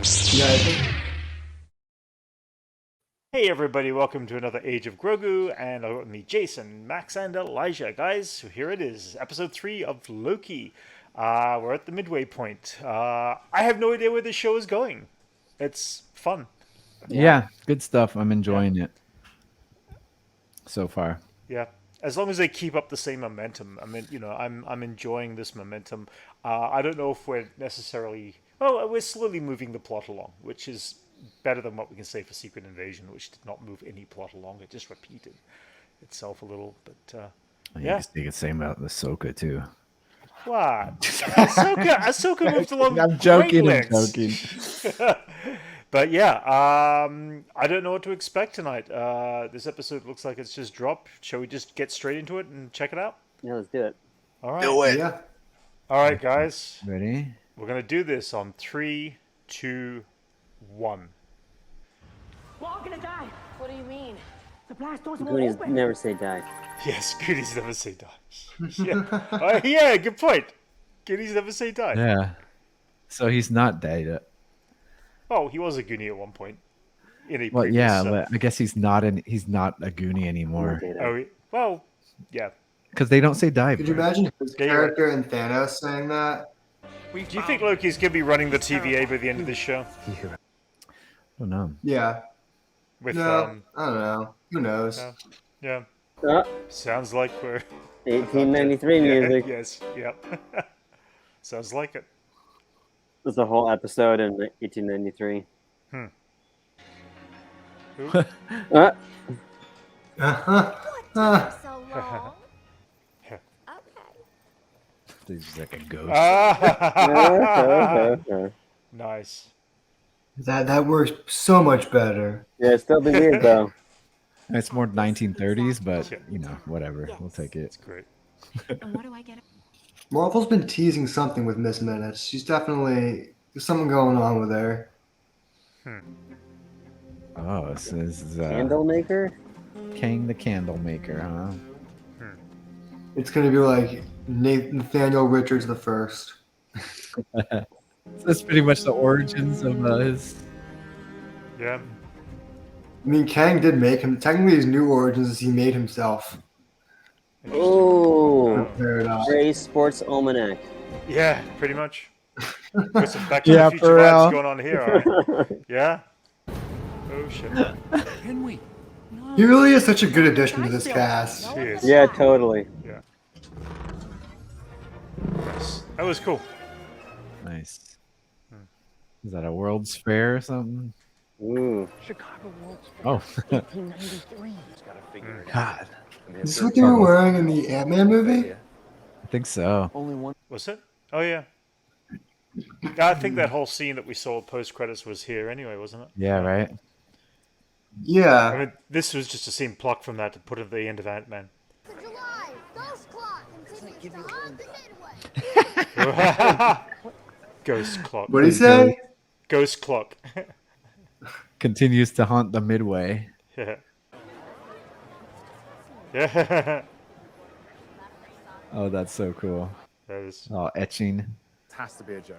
Yeah, I think Hey everybody, welcome to another Age of Grogu, and with me, Jason, Max, and Elijah. Guys, so here it is, episode 3 of Loki. We're at the midway point. I have no idea where this show is going. It's fun. Yeah, good stuff. I'm Yeah, enjoying it so far. yeah. As long as they keep up the same momentum. I mean, I'm enjoying this momentum. I don't know if we're necessarily... Well, we're slowly moving the plot along, which is better than what we can say for Secret Invasion, which did not move any plot along. It just repeated itself a little, but yeah. You could say about the Ahsoka too. What? Ahsoka moved along I'm great joking. I'm lengths. joking. But yeah, I don't know what to expect tonight. This episode looks like it's just dropped. Shall we just get straight into it and check it out? Yeah, let's do it. All right. yeah. All right, guys. Ready? We're gonna do this on 3, 2, 1. We're all gonna die. What do you mean? The blast doors won't Goonies open. never say die. Yes, goodies never say die. Yeah, yeah, good point. Goodies never say die. Yeah. So he's not dead yet. Oh, he was a Goonie at one point. In a Well, previous, yeah, but I guess he's not a Goonie anymore well, yeah. because they don't say die. Could you Brent. imagine his Yeah, you're character in Thanos saying that? Do you think Loki's gonna be running the TVA by the end of this show? I don't know. Yeah. With No, I don't know. Who knows? yeah, Uh, sounds like we're 1893 music. Yes, yep. Sounds like it. There's a whole episode in 1893. Who? Uh, Uh-huh. So long. Okay. He's like a ghost. Nice. That works so much better. yeah, it's still be weird though. It's more 1930s, but you know, whatever. We'll take it. It's great. And what do I get? Marvel's been teasing something with Miss Minutes. She's definitely there's something going on with her. Oh, this is Candle maker? Kang the Candle Maker, huh? It's gonna be like Nathaniel Richards the First. So that's pretty much the origins of his. Yeah. I mean, Kang did make him. Technically, his new origins is he made himself. Oh, Paradox. Ray's Sports Almanac. Yeah, pretty much. With some Back to Yeah, the for Future vibes real. going on here. Right? Yeah. Oh shit. Can we? He really is such a good addition to this cast. He is. Yeah, totally. Yeah. Nice. That was cool. Nice. Is that a World's Fair or something? Ooh. Chicago World's Fair. Oh, 1893. God. Is this what they were wearing in the Ant-Man movie? I think so. Only one. Was it? Oh yeah. I think that whole scene that we saw post credits was here anyway, wasn't it? Yeah, right? I Yeah. mean, this was just a scene plucked from that to put at the end of Ant-Man. July, Ghost Clock continues to haunt the Midway. Ghost clock. What did he say? Ghost clock. Continues to haunt the Midway. Yeah. Yeah. Oh, that's so cool. That is. Oh, etching. It has to be a joke.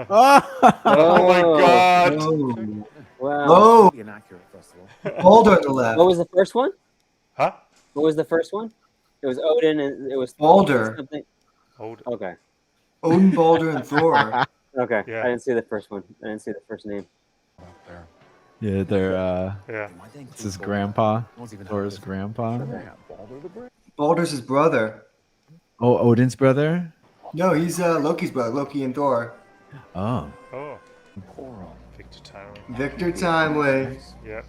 Oh my god! Oh, Wow. oh, Inaccurate, first of all. Balder on the left. What was the first one? Huh? What was the first one? It was Odin and it was Balder. something. Hold. Okay. Odin, Balder, and Thor. Okay. Yeah. I didn't see the first one. I didn't see the first name. Yeah, they're Yeah. it's his grandpa. Thor's grandpa. Balder's his brother. Oh, Odin's brother? No, he's Loki's brother. Loki and Thor. Oh. Oh. Victor Timely. Victor Timely. Yeah.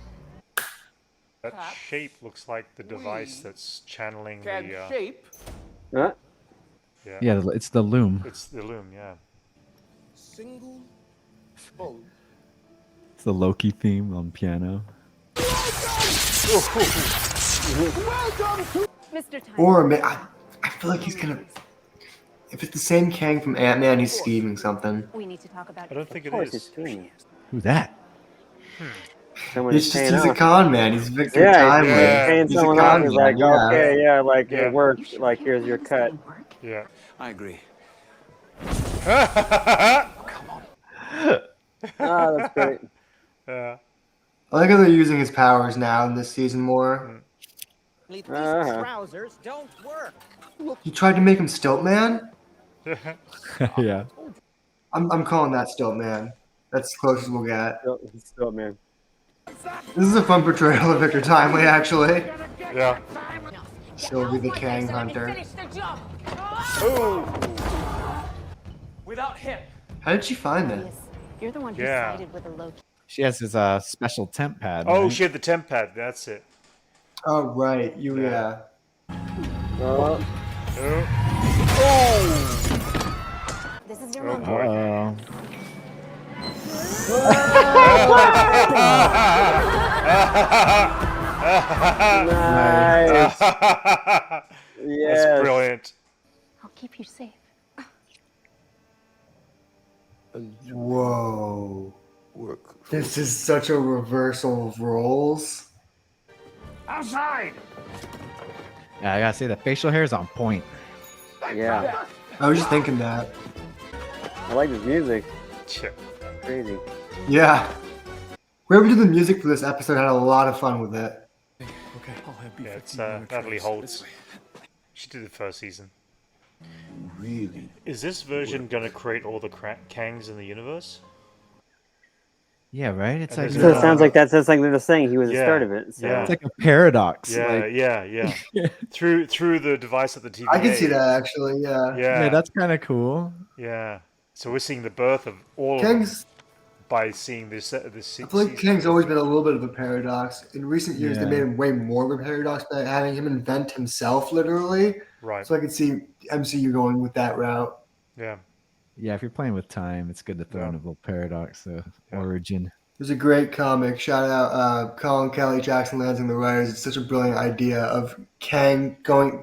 That shape looks like the device that's channeling Can the. shape. Huh? Yeah. Yeah, it's the loom. It's the loom. Yeah. Single. Full. It's the Loki theme on piano. Mr. Time. Or I feel like he's gonna. If it's the same Kang from Ant-Man, he's scheming something. We need to talk about I don't think Of it course, is. he's doing it. Who's that? Someone He's is just paying he's a off. con man. He's Victor Yeah, Timely. yeah. Paying He's a someone off. con He's man. like, Yeah. okay, yeah, like Yeah. it worked. Like here's your cut. Yeah. I agree. Oh, that's great. Yeah. I like how they're using his powers now in this season more. These Uh-huh. trousers don't work. You tried to make him Stilt Man? Yeah. I'm calling that Stilt Man. That's as close as we'll get. Still, man. This is a fun portrayal of Victor Timely, actually. Yeah. Sylvie the Kang Hunter. Oh. Without him. How did she find that? You're the one who Yeah. sided with the Loki. She has his special temp pad. Oh, right? she had the temp pad. That's it. Oh, right. Yeah. Oh, Oh. This is your Oh, moment. boy. nice. That's Yes. brilliant. I'll keep you safe. Whoa. This is such a reversal of roles. Outside. Yeah, I gotta say the facial hair is on point. Yeah. I was just thinking that. I like his music. Yeah. Crazy. Yeah. Whoever did the music for this episode had a lot of fun with it. Okay, I'll have Yeah, it's Natalie Holtz. She did the first season. Really? Is this version gonna create all the Kangs in the universe? Yeah, right. It's And like there's So it sounds like that's something they're saying. He was Yeah. the start of it. So. Yeah. it's like a paradox. Yeah, like, yeah. through the device of the TVA. I can see that actually, yeah. yeah, that's kind of cool. Yeah. So we're seeing the birth of all of Kang's, them by seeing this I feel like season. Kang's always been a little bit of a paradox. In recent years, they Yeah. made him way more of a paradox by having him invent himself, literally. Right. So I could see MCU going with that route. Yeah. Yeah, if you're playing with time, it's good to throw in a little paradox origin. There's a great comic. Shout out Colin Kelly, Jackson Lansing, the writers. It's such a brilliant idea of Kang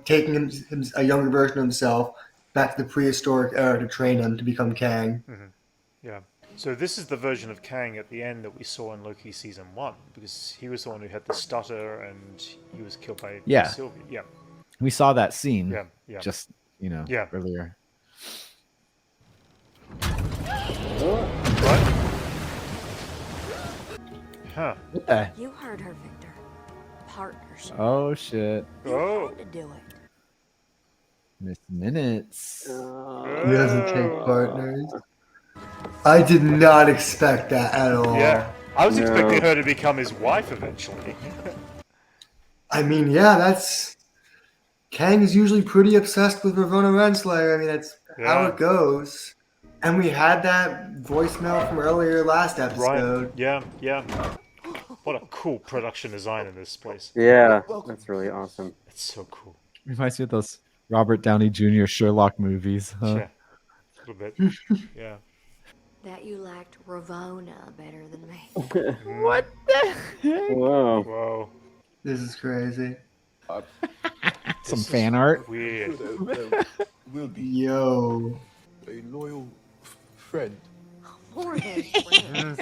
taking him a younger version of himself back to the prehistoric era to train him to become Kang. Yeah. So this is the version of Kang at the end that we saw in Loki season 1, because he was the one who had the stutter and he was killed by Yeah. Sylvie. Yeah. We saw that scene Yeah. just, Yeah. earlier. What? Huh. What the? You heard her, Victor. Partnership. Oh, shit. Oh. To do it. Miss Minutes. He doesn't take partners. I did not expect that at all. Yeah. I was expecting her to become his wife eventually. I mean, yeah, that's... Kang is usually pretty obsessed with Ravonna Renslayer. I mean, that's how it goes. And we had that voicemail from earlier last episode. Right. Yeah. What a cool production design in this place. Yeah, that's really awesome. It's so cool. Reminds me of those Robert Downey Jr. Sherlock movies. Huh? Yeah. A little bit. Yeah. That you liked Ravonna better than me. What the heck? Whoa. Whoa. This is crazy. Some This fan is art. Weird. Will be Yo. a loyal friend. More than friends.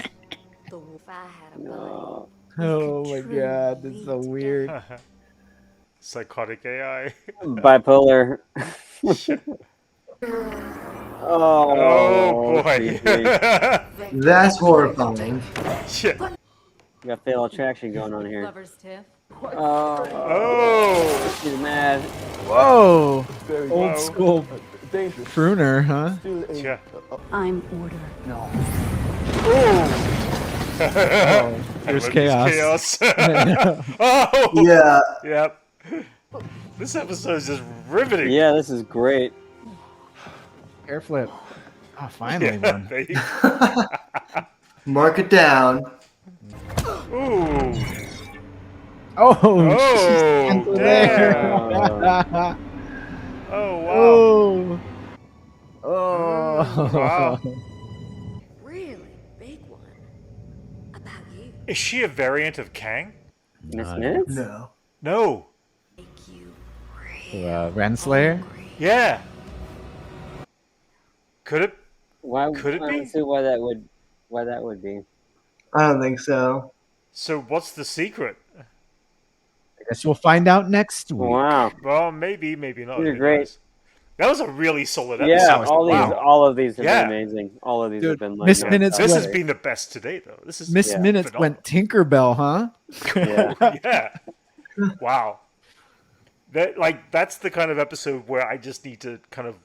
The wolf I had a buddy. Oh my god, this is so weird. Psychotic AI. Bipolar. Oh boy. GG. That's horrifying. Shit. We got fatal attraction going on here. Lover's tiff. Oh. She's mad. Whoa! Very Old school dangerous. crooner, huh? Still a, Yeah. I'm order. no. There's Loki's chaos. Oh. Yeah. Yep. This episode is just riveting. Yeah, this is great. Hair flip. Oh, finally Yeah, one. there you go. Mark it down. Ooh. Oh, Oh, she's damn. Oh, wow. Oh. Oh. Wow. Really big one. About you. Is she a variant of Kang? Miss Minutes? No. No. Make you Renslayer? hungry. Yeah. Could it? Why Could it I be? don't see why that would be. I don't think so. So what's the secret? I guess we'll find out next week. Wow. Well, maybe not. These are Who great. knows? That was a really solid Yeah, episode. Wow. all of these have Yeah. been amazing. All of these Dude, have been like Miss Yeah. Minutes This went- has been the best to date, though. This is Miss Yeah. Minutes went Tinkerbell, huh? Yeah. yeah. Wow. That's the kind of episode where I just need to kind of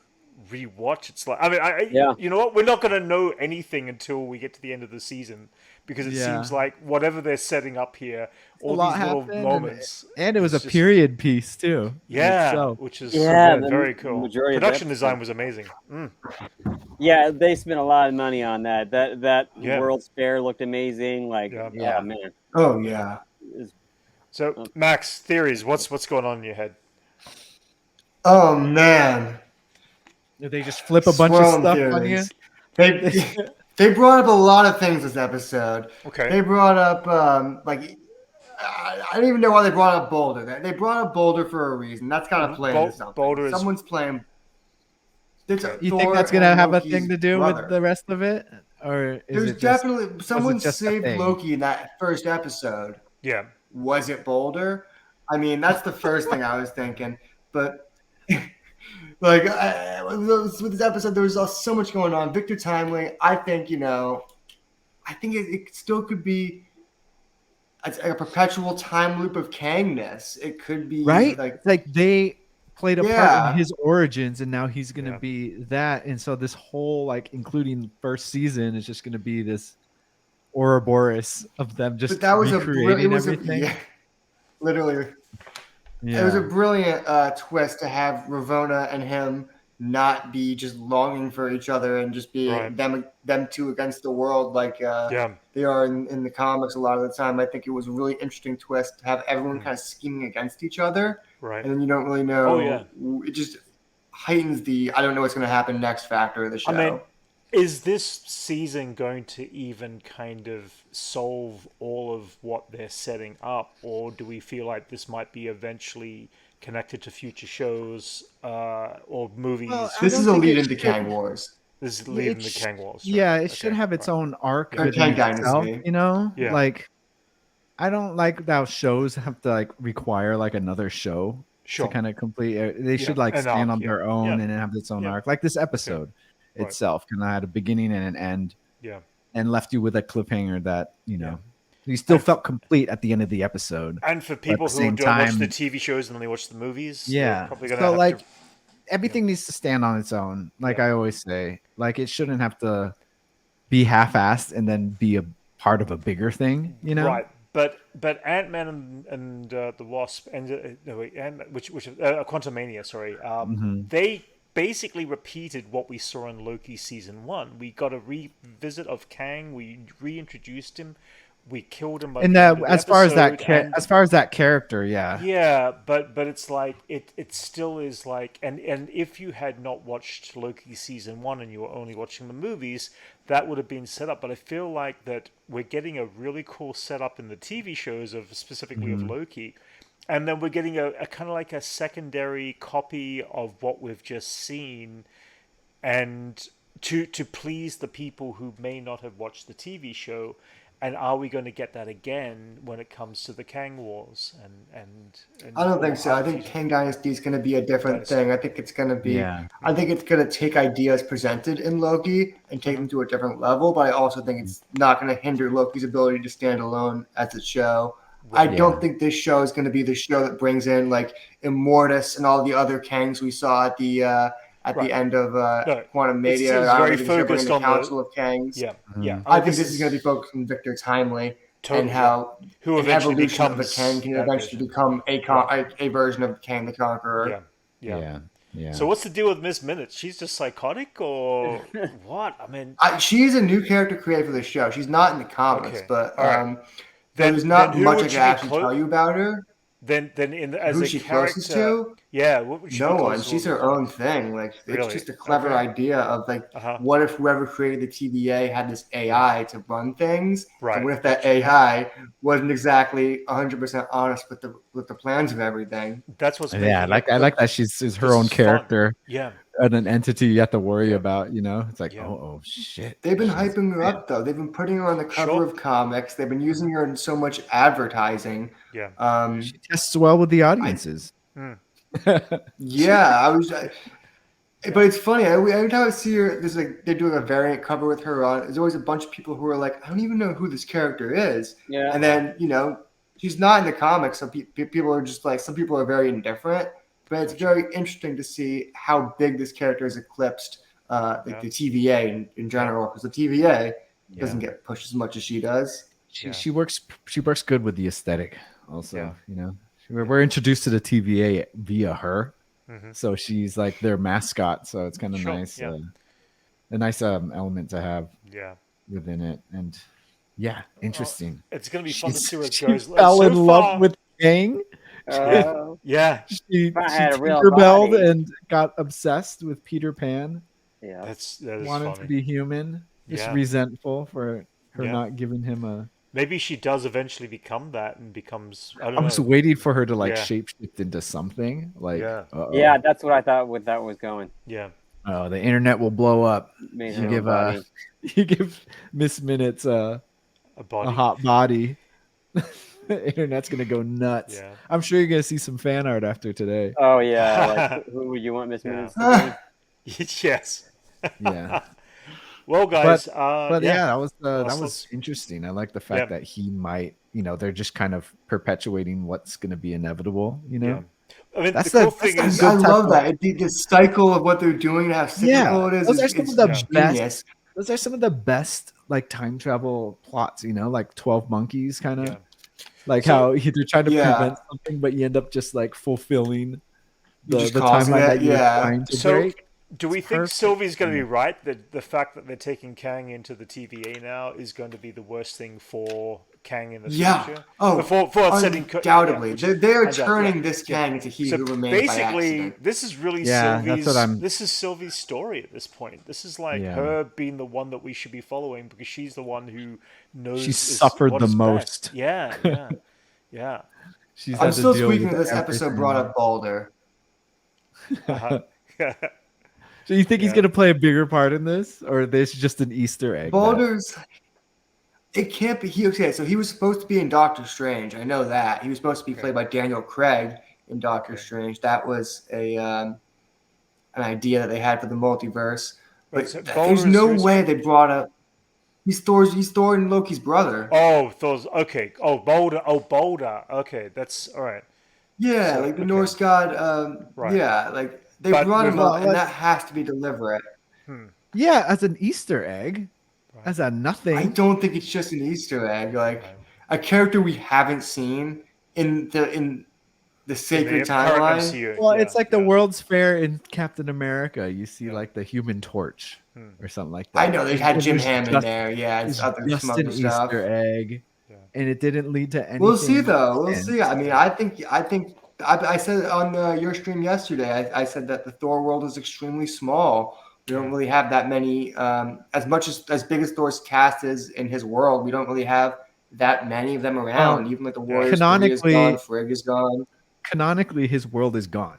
rewatch. It's like, I mean, Yeah. you know what? We're not going to know anything until we get to the end of the season because it Yeah. seems like whatever they're setting up here, all A lot these little happened, moments, and it was a it's just- period piece too. in Yeah, itself. which is Yeah, the very cool. majority of the Production design episode. was amazing. Yeah, they spent a lot of money on that. That Yeah. World's Fair looked amazing. Like, Yeah. oh man. Oh yeah. It's- So, Max, theories. What's going on in your head? Oh man. Did they just flip a bunch of Swirling stuff on you? theories. They brought up a lot of things this episode. Okay. They brought up I don't even know why they brought up Boulder. They brought up Boulder for a reason. That's got to play into something. Boulder is- Someone's playing. You think that's gonna have a thing to do with the rest of it, or is There's it just, definitely someone just a saved thing? Loki in that first episode. Yeah. Was it Boulder? I mean, that's the first thing I was thinking. But with this episode, there was so much going on. Victor Timely, I think it still could be a perpetual time loop of Kangness. It could be right? Like they played a part Yeah. in his origins, and now he's gonna Yeah. be that, and so this whole including first season is just gonna be this Ouroboros of them just but that was recreating everything. literally. Yeah. It was a brilliant twist to have Ravonna and him not be just longing for each other and just be Right. them two against the world like Yeah. they are in the comics a lot of the time. I think it was a really interesting twist to have everyone kind of scheming against each other, Right. and then you don't really know. Oh, yeah. It just heightens the I don't know what's going to happen next factor of the show. I mean, is this season going to even kind of solve all of what they're setting up, or do we feel like this might be eventually connected to future shows or movies? Well, this I is don't a think lead it into should- Kang Wars. This is leading it the sh- Kang Walls. Right? Yeah, it Okay, should have its right. own arc Or within Kang itself, Dynasty. you know? Yeah. I don't like how shows have to require another show Sure. to kind of complete it. They should an stand arc, on their own Yeah. and have its own Yeah. arc. Like this episode Right. itself kind of had a beginning and an end, Yeah. and left you with a cliffhanger that you still felt complete at the end of the episode. And for people the who same don't watch time- the TV shows and only watch the movies, they're Yeah. probably gonna So have to. everything needs to stand on its own. Like I always say, it shouldn't have to be half-assed and then be a part of a bigger thing. Right, but Ant-Man and the Wasp and no wait, which Quantumania, sorry, they basically repeated what we saw in Loki season 1. We got a revisit of Kang. We reintroduced him. We killed him. By And the end of the as far as that episode, and- as far as that character, yeah. yeah, but it's like it still is like, and if you had not watched Loki season 1 and you were only watching the movies, that would have been set up. But I feel like that we're getting a really cool setup in the TV shows of specifically of Loki, and then we're getting a kind of like a secondary copy of what we've just seen, and to please the people who may not have watched the TV show. And are we going to get that again when it comes to the Kang Wars? And I don't think so. I think Kang Dynasty is going to be a different Dynasty. thing. I think it's going to be. Yeah. I think it's going to take ideas presented in Loki and take them to a different level. But I also think it's not going to hinder Loki's ability to stand alone as a show. I don't think this show is going to be the show that brings in Immortus and all the other Kangs we saw at the end of Quantum It Media. seems I don't very think it's gonna bring focused the on the- Council of Kangs. Yeah, yeah. I think this is going to be focused on Victor Timely Totally, and how who an eventually evolution of a becomes Kang can that eventually version. become a version of Kang the Conqueror. Yeah. So what's the deal with Miss Minutes? She's just psychotic or what? I mean, She's a new character created for the show. She's not in the comics, Okay. but All right. there's not then who much would I she can be actually tell you about her. then as Who's a she character, closest to? yeah, what would she No be one. closest She's to? her own thing. It's Really? just a clever Okay. idea of Uh-huh. what if whoever created the TVA had this AI to run things? Right. And what if that AI wasn't exactly 100% honest with the plans of everything? That's what's Yeah, I like that she's her own is fun. character Yeah, and an entity you have to worry about. It's like, Yeah. oh shit. They've been she's hyping her bad. up though. They've been putting her on the cover Sure. of comics. They've been using her in so much advertising. yeah. She tests well with the audiences. Yeah, But it's funny. Every time I see her, there's like they do a variant cover with her on. There's always a bunch of people who are like, I don't even know who this character is. Yeah. And then she's not in the comics, so people are just like some people are very indifferent. But it's very interesting to see how big this character has eclipsed the TVA in general, because the TVA doesn't get pushed as much as she does. She works good with the aesthetic. Also, Yeah. we're introduced to the TVA via her. So she's like their mascot. So it's kind of nice, a nice element to have within it. And interesting. It's going to be fun to see where it goes. She fell So in love far- with Kang. Yeah. She I had a real Tinkerbelled body. and got obsessed with Peter Pan. Yeah. that is Wanted funny. to be human. Just Yeah. resentful for her Yeah. not giving him a. Maybe she does eventually become that and becomes. I don't I was know. waiting for her to like Yeah. shapeshift into something. Like, Yeah. Yeah, that's what I thought that was going. Yeah. Oh, the internet will blow up. Made You her give own body. you give Miss Minutes a body. hot body. The internet's gonna go nuts. Yeah. I'm sure you're gonna see some fan art after today. Oh yeah, like who would you want Miss Minutes to Ah. Yes. Yeah. Well, guys. But yeah. that was Let's- interesting. I like the fact that he might, they're just kind of perpetuating what's going to be inevitable. Yeah. I mean, That's the cool the- thing that's is, the- I good type love of- that. The cycle of what they're doing, how cyclical it is. those are It's some of the genius. best. Those are some of the best like time travel plots. Like 12 Monkeys, kind of Yeah. like So- how they're trying to Yeah. prevent something, but you end up just like fulfilling the just the causing timeline it, that you're yeah. trying to So, break. do we It's think perfect. Sylvie's going to be right that the fact that they're taking Kang into the TVA now is going to be the worst thing for Kang in the Yeah. future? Oh, for setting undoubtedly. They are undoubtedly, turning yeah. this Kang into he So who remains by basically, accident. this is really Yeah, that's Sylvie's. what I'm- This is Sylvie's story at this point. This is like Yeah. her being the one that we should be following because she's the one who knows. She suffered what the is most. best. Yeah, yeah, yeah. She's I'm had to still deal squeaking with that this episode everything. brought up Balder. Uh-huh. So you think he's Yeah. going to play a bigger part in this, or this is just an Easter egg? Balder's. It can't be. So he was supposed to be in Doctor Strange. I know that. He was supposed to be played by Daniel Craig in Doctor Strange. That was an idea that they had for the multiverse. But Wait, so there's Balder's no who's- way they brought up. He's Thor and Loki's brother. Oh, those. Okay. Oh, Boulder. Oh, Boulder. Okay, that's all right. Yeah, So, like the okay. Norse god. Right. Yeah, like they But brought him with- up, and that has to be deliberate. Yeah, as an Easter egg, as a nothing. I don't think it's just an Easter egg. Like a character we haven't seen in the sacred current timeline. MCU, Well, yeah, it's like the yeah. World's Fair in Captain America. You see like the Human Torch or something like that. I know they had It Jim was Hamm in just- there. Yeah, It's it's other just some an other stuff. Easter egg, and it didn't lead to anything. We'll see though. We'll And- see. I mean, I think I said on your stream yesterday. I said that the Thor world is extremely small. We don't really have that many. As much as big as Thor's cast is in his world, we don't really have that many of them around. Even like the Warriors, Canonically- is gone, Frigg is gone. Canonically, his world is gone.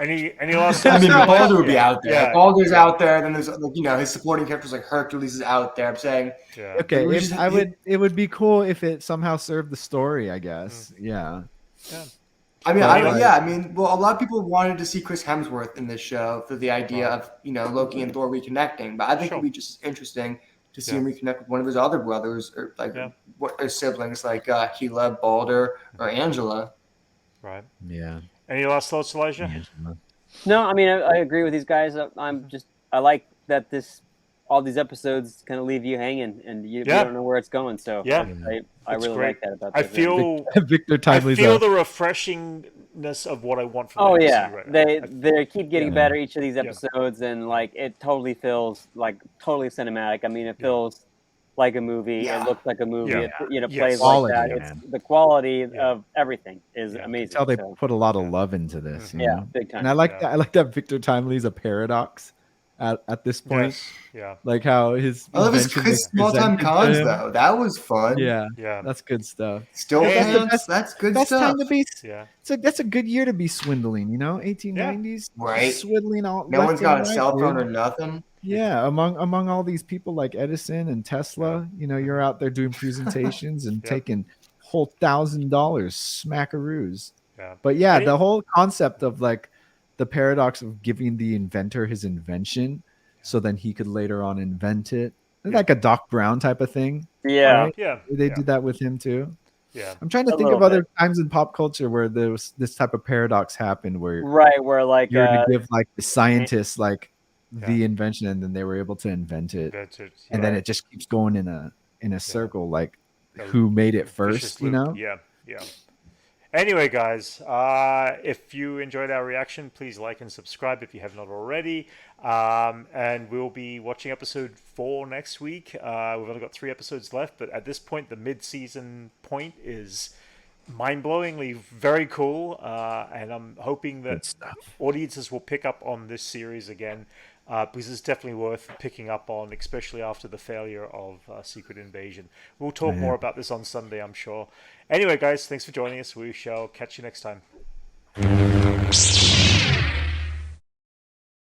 Any last? I mean, thoughts? Balder would be out there. Yeah. Balder's out there. Then there's his supporting characters like Hercules is out there. I'm saying Yeah. Okay, We just- it would be cool if it somehow served the story. I guess. Yeah. I mean, But, well, a lot of people wanted to see Chris Hemsworth in this show for the idea of Loki and Thor reconnecting, but I think Sure. it'd be just interesting to see Yeah. him reconnect with one of his other brothers or like Yeah. what his siblings, like Gila, Balder, or Angela. Right. Yeah. Any last thoughts, Elijah? No, I mean I agree with these guys. I like that all these episodes kind of leave you hanging and you Yeah. don't know where it's going. So Yeah. I It's really great. like that about I this. feel. Victor I Timely's feel up. the refreshingness of what I want from. Oh the yeah, MCU right now. they keep getting Yeah. better each of these episodes, and like it totally feels like totally cinematic. I mean, it feels like a movie. Yeah. It looks like a movie. Yeah. It Yes. plays Quality, like that. man. It's the quality Yeah. of everything is Yeah. amazing. Tell they So, put a lot of love into this. you yeah, know? big time. And I like Yeah. that. I like that Victor Timely's a paradox at this point. Yes. Yeah. Like how his I love his invention was small time presented to cons him. though. That was fun. Yeah, Yeah. that's good stuff. Still Yeah, that's the pants. best- That's good Best stuff. time to be. Yeah. That's a good year to be swindling. 1890s, Right. Swindling all. No left one's got a and right, cell phone dude. or nothing. Yeah, among all these people like Edison and Tesla, you're out there doing presentations and Yeah. taking whole $1,000 smackaroos. Yeah. But yeah, Any- the whole concept of like the paradox of giving the inventor his invention, so then he could later on invent it, like a Doc Brown type of thing. Yeah, right? Yeah, They did that with him too. Yeah, I'm trying to A think of little other times in pop culture where there was this type of paradox happened, where right. Where like you're to give like the scientists like Yeah. the invention, and then they were able to invent it, and then it just keeps going in a circle, like who made it first, you know? Yeah. Anyway, guys, if you enjoyed our reaction, please like and subscribe if you have not already. And we'll be watching episode 4 next week. We've only got 3 episodes left, but at this point, the mid-season point is mind-blowingly very cool. And I'm hoping that audiences will pick up on this series again. Because it's definitely worth picking up on, especially after the failure of Secret Invasion. We'll talk more about this on Sunday, I'm sure. Anyway, guys, thanks for joining us. We shall catch you next time.